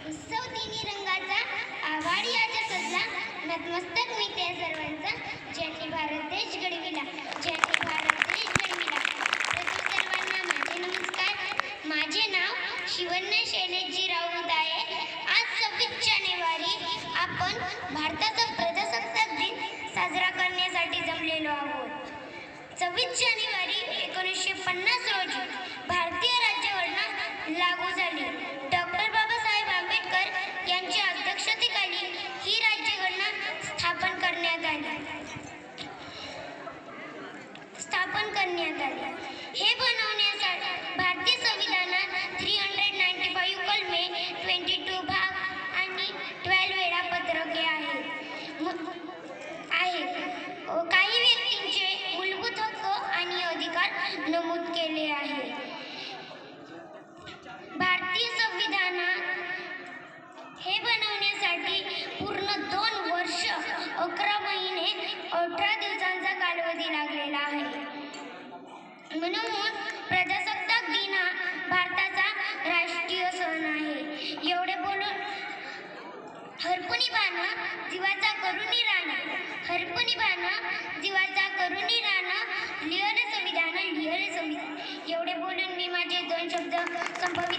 उत्सव तिन्ही रंगाचा आवाडियाचा सजला नतमस्तक मी त्या सर्वांचा ज्यांनी भारत देश घडविला ज्यांनी भारत देश घडविला. प्रथम सर्वांना माझे नमस्कार. माझे नाव शिवण्य शैलेशजीराव उदाये. आज 26 जानेवारी आपण भारताचा प्रजासत्ताक दिन साजरा करण्यासाठी जमलेलो आहोत. 26 जानेवारी 1950 रोजी भारतीय राज्यघटना लागू झाली. डॉक्टर बाबासाहेब आंबेडकर यांच्या अध्यक्षतेखाली ही राज्यघटना स्थापन करण्यात आली. हे बनवण्यासाठी भारतीय संविधानात 395 कलमे, 22 भाग आणि 12 वेळापत्रके आहेत. काही व्यक्तींचे मूलभूत हक्क आणि अधिकार नमूद केले आहे. भारतीय संविधान हे बनवण्यासाठी पूर्ण 2 वर्ष 11 महिने 18 दिवसांचा कालावधी लागलेला आहे. म्हणून प्रजासत्ताक दिन हा भारताचा राष्ट्रीय सण आहे. एवढे बोलून हरपुनी बाणा जीवाचा करुणी राणा, हरपुनी बाणा जीवाचा करुणी राणा, लिह रे संविधान, लिह रे संविधान. एवढे बोलून मी माझे 2 शब्द संपविले.